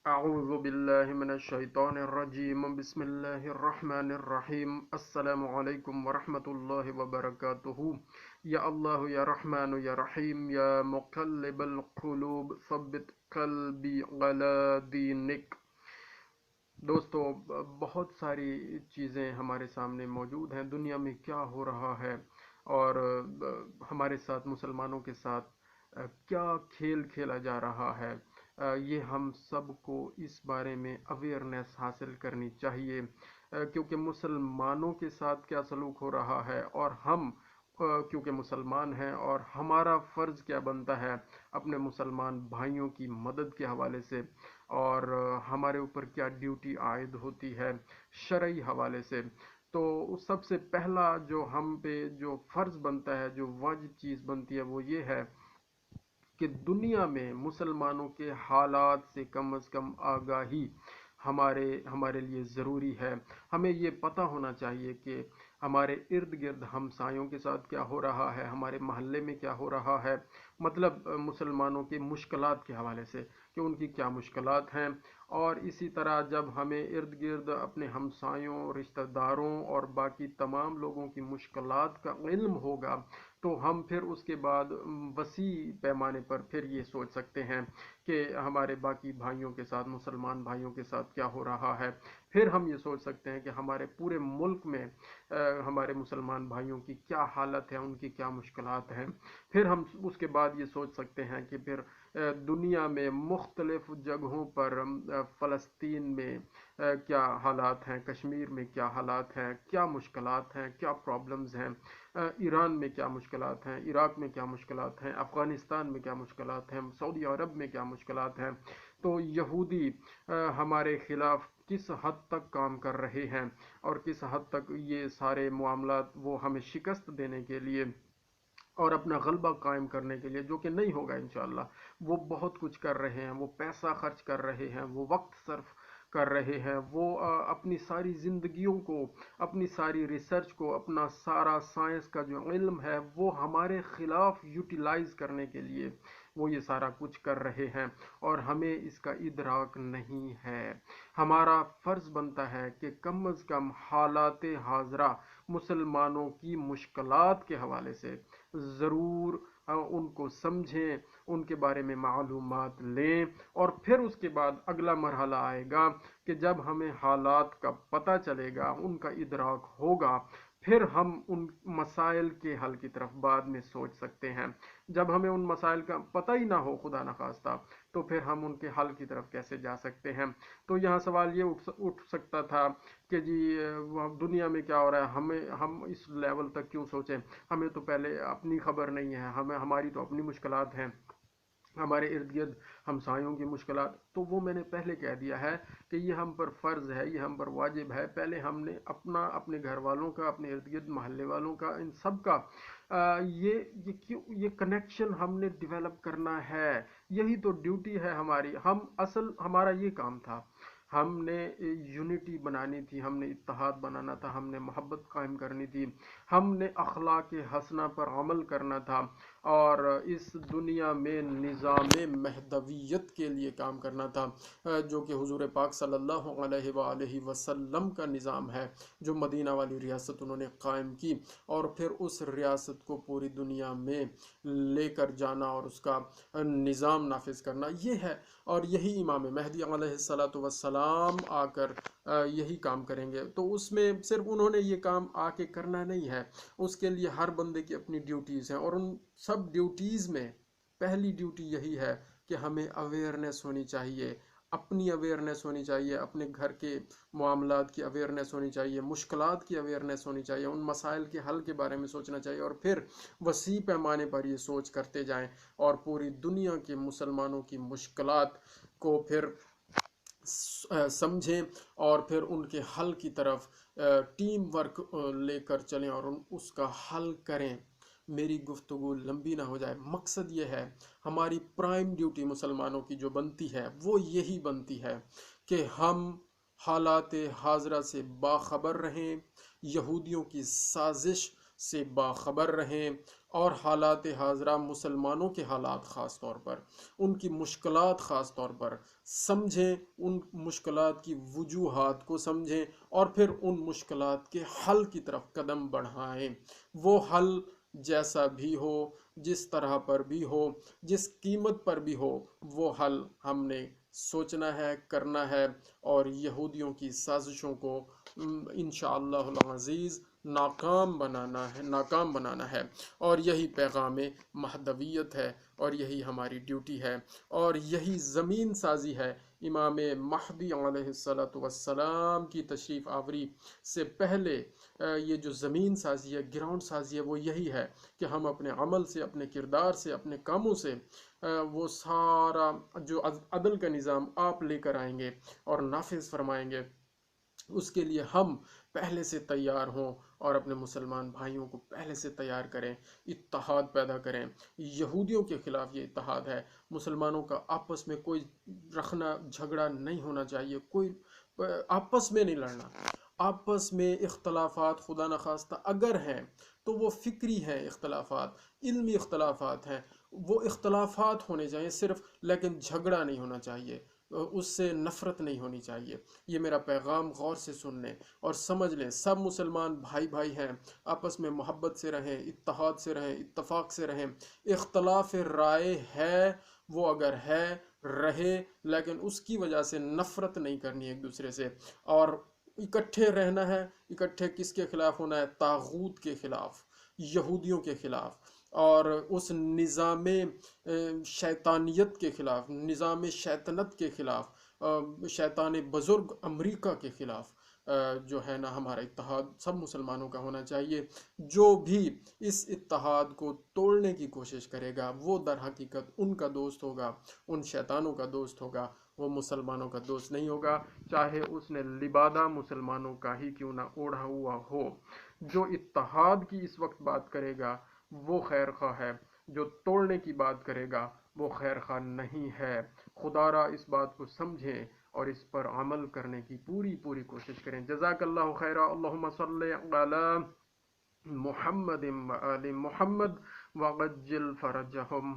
أعوذ بالله من الشيطان الرجيم بسم الله الرحمن الرحيم السلام عليكم ورحمة الله وبركاته يا الله يا رحمن يا رحيم يا مقلب القلوب ثبت قلبي على دينك. دوستو، بہت ساری چیزیں ہمارے سامنے موجود ہیں. دنیا میں کیا ہو رہا ہے اور ہمارے ساتھ مسلمانوں کے ساتھ کیا کھیل کھیلا جا رہا ہے، یہ ہم سب کو اس بارے میں اویئرنیس حاصل کرنی چاہیے. کیونکہ مسلمانوں کے ساتھ کیا سلوک ہو رہا ہے اور ہم کیونکہ مسلمان ہیں اور ہمارا فرض کیا بنتا ہے اپنے مسلمان بھائیوں کی مدد کے حوالے سے، اور ہمارے اوپر کیا ڈیوٹی عائد ہوتی ہے شرعی حوالے سے. تو سب سے پہلا جو ہم پہ جو فرض بنتا ہے، جو واجب چیز بنتی ہے، وہ یہ ہے کہ دنیا میں مسلمانوں کے حالات سے کم از کم آگاہی ہمارے لیے ضروری ہے. ہمیں یہ پتہ ہونا چاہیے کہ ہمارے ارد گرد ہمسایوں کے ساتھ کیا ہو رہا ہے، ہمارے محلے میں کیا ہو رہا ہے، مطلب مسلمانوں کے مشکلات کے حوالے سے کہ ان کی کیا مشکلات ہیں. اور اسی طرح جب ہمیں ارد گرد اپنے ہمسایوں، رشتہ داروں اور باقی تمام لوگوں کی مشکلات کا علم ہوگا تو ہم پھر اس کے بعد وسیع پیمانے پر پھر یہ سوچ سکتے ہیں کہ ہمارے باقی بھائیوں کے ساتھ، مسلمان بھائیوں کے ساتھ کیا ہو رہا ہے. پھر ہم یہ سوچ سکتے ہیں کہ ہمارے پورے ملک میں ہمارے مسلمان بھائیوں کی کیا حالت ہے، ان کی کیا مشکلات ہیں. پھر ہم اس کے بعد یہ سوچ سکتے ہیں کہ پھر دنیا میں مختلف جگہوں پر فلسطین میں کیا حالات ہیں، کشمیر میں کیا حالات ہیں، کیا مشکلات ہیں، کیا پرابلمز ہیں، ایران میں کیا مشکلات ہیں، عراق میں کیا مشکلات ہیں، افغانستان میں کیا مشکلات ہیں، سعودی عرب میں کیا مشکلات ہیں. تو یہودی ہمارے خلاف کس حد تک کام کر رہے ہیں اور کس حد تک یہ سارے معاملات وہ ہمیں شکست دینے کے لیے اور اپنا غلبہ قائم کرنے کے لیے، جو کہ نہیں ہوگا انشاءاللہ، وہ بہت کچھ کر رہے ہیں. وہ پیسہ خرچ کر رہے ہیں، وہ وقت صرف کر رہے ہیں، وہ اپنی ساری زندگیوں کو، اپنی ساری ریسرچ کو، اپنا سارا سائنس کا جو علم ہے وہ ہمارے خلاف یوٹیلائز کرنے کے لیے وہ یہ سارا کچھ کر رہے ہیں اور ہمیں اس کا ادراک نہیں ہے. ہمارا فرض بنتا ہے کہ کم از کم حالات حاضرہ مسلمانوں کی مشکلات کے حوالے سے ضرور ان کو سمجھیں، ان کے بارے میں معلومات لیں، اور پھر اس کے بعد اگلا مرحلہ آئے گا کہ جب ہمیں حالات کا پتہ چلے گا، ان کا ادراک ہوگا، پھر ہم ان مسائل کے حل کی طرف بعد میں سوچ سکتے ہیں. جب ہمیں ان مسائل کا پتہ ہی نہ ہو خدا نخواستہ تو پھر ہم ان کے حل کی طرف کیسے جا سکتے ہیں. تو یہاں سوال یہ اٹھ سکتا تھا کہ جی دنیا میں کیا ہو رہا ہے، ہم اس لیول تک کیوں سوچیں، ہمیں تو پہلے اپنی خبر نہیں ہے، ہماری تو اپنی مشکلات ہیں، ہمارے ارد گرد ہمسایوں کی مشکلات. تو وہ میں نے پہلے کہہ دیا ہے کہ یہ ہم پر فرض ہے، یہ ہم پر واجب ہے. پہلے ہم نے اپنے گھر والوں کا، اپنے ارد گرد محلے والوں کا، ان سب کا یہ کنیکشن ہم نے ڈیولپ کرنا ہے. یہی تو ڈیوٹی ہے ہماری. ہمارا یہ کام تھا، ہم نے یونٹی بنانی تھی، ہم نے اتحاد بنانا تھا، ہم نے محبت قائم کرنی تھی، ہم نے اخلاق حسنہ پر عمل کرنا تھا اور اس دنیا میں نظام مہدویت کے لیے کام کرنا تھا، جو کہ حضور پاک صلی اللہ علیہ وآلہ وسلم کا نظام ہے، جو مدینہ والی ریاست انہوں نے قائم کی اور پھر اس ریاست کو پوری دنیا میں لے کر جانا اور اس کا نظام نافذ کرنا. یہ ہے، اور یہی امام مہدی علیہ السلام آ کر یہی کام کریں گے. تو اس میں صرف انہوں نے یہ کام آ کے کرنا نہیں ہے، اس کے لیے ہر بندے کی اپنی ڈیوٹیز ہیں، اور ان سب ڈیوٹیز میں پہلی ڈیوٹی یہی ہے کہ ہمیں اویئرنیس ہونی چاہیے، اپنی اویئرنیس ہونی چاہیے، اپنے گھر کے معاملات کی اویئرنیس ہونی چاہیے، مشکلات کی اویئرنیس ہونی چاہیے، ان مسائل کے حل کے بارے میں سوچنا چاہیے، اور پھر وسیع پیمانے پر یہ سوچ کرتے جائیں اور پوری دنیا کے مسلمانوں کی مشکلات کو پھر سمجھیں اور پھر ان کے حل کی طرف ٹیم ورک لے کر چلیں اور اس کا حل کریں. میری گفتگو لمبی نہ ہو جائے، مقصد یہ ہے، ہماری پرائم ڈیوٹی مسلمانوں کی جو بنتی ہے وہ یہی بنتی ہے کہ ہم حالات حاضرہ سے باخبر رہیں، یہودیوں کی سازش سے باخبر رہیں، اور حالات حاضرہ مسلمانوں کے حالات خاص طور پر، ان کی مشکلات خاص طور پر سمجھیں، ان مشکلات کی وجوہات کو سمجھیں، اور پھر ان مشکلات کے حل کی طرف قدم بڑھائیں۔ وہ حل جیسا بھی ہو، جس طرح پر بھی ہو، جس قیمت پر بھی ہو، وہ حل ہم نے سوچنا ہے، کرنا ہے، اور یہودیوں کی سازشوں کو انشاءاللہ العزیز ناکام بنانا ہے۔ اور یہی پیغام مہدویت ہے، اور یہی ہماری ڈیوٹی ہے، اور یہی زمین سازی ہے۔ امام مہدی علیہ السلام کی تشریف آوری سے پہلے یہ جو زمین سازی ہے، گراؤنڈ سازی ہے، وہ یہی ہے کہ ہم اپنے عمل سے، اپنے کردار سے، اپنے کاموں سے وہ سارا جو عدل کا نظام آپ لے کر آئیں گے اور نافذ فرمائیں گے، اس کے لیے ہم پہلے سے تیار ہوں، اور اپنے مسلمان بھائیوں کو پہلے سے تیار کریں، اتحاد پیدا کریں۔ یہودیوں کے خلاف یہ اتحاد ہے، مسلمانوں کا آپس میں کوئی رکھنا جھگڑا نہیں ہونا چاہیے، کوئی آپس میں نہیں لڑنا۔ آپس میں اختلافات خدا نخواستہ اگر ہیں تو وہ فکری ہیں، اختلافات علمی اختلافات ہیں، وہ اختلافات ہونے چاہیے صرف، لیکن جھگڑا نہیں ہونا چاہیے، اس سے نفرت نہیں ہونی چاہیے۔ یہ میرا پیغام غور سے سن لیں اور سمجھ لیں، سب مسلمان بھائی بھائی ہیں، آپس میں محبت سے رہیں، اتحاد سے رہیں، اتفاق سے رہیں۔ اختلاف رائے ہے، وہ اگر ہے رہے، لیکن اس کی وجہ سے نفرت نہیں کرنی ایک دوسرے سے، اور اکٹھے رہنا ہے۔ اکٹھے کس کے خلاف ہونا ہے؟ طاغوت کے خلاف، یہودیوں کے خلاف، اور اس نظام شیطانیت کے خلاف، نظام شیطنت کے خلاف، شیطان بزرگ امریکہ کے خلاف جو ہے نا، ہمارا اتحاد سب مسلمانوں کا ہونا چاہیے۔ جو بھی اس اتحاد کو توڑنے کی کوشش کرے گا، وہ در حقیقت ان کا دوست ہوگا، ان شیطانوں کا دوست ہوگا، وہ مسلمانوں کا دوست نہیں ہوگا، چاہے اس نے لبادہ مسلمانوں کا ہی کیوں نہ اوڑھا ہوا ہو۔ جو اتحاد کی اس وقت بات کرے گا وہ خیر خواہ ہے، جو توڑنے کی بات کرے گا وہ خیر خواہ نہیں ہے۔ خدا را اس بات کو سمجھیں اور اس پر عمل کرنے کی پوری کوشش کریں۔ جزاک اللہ خیرہ۔ اللہم صلی علی محمد و آل محمد وعجل فرجہم۔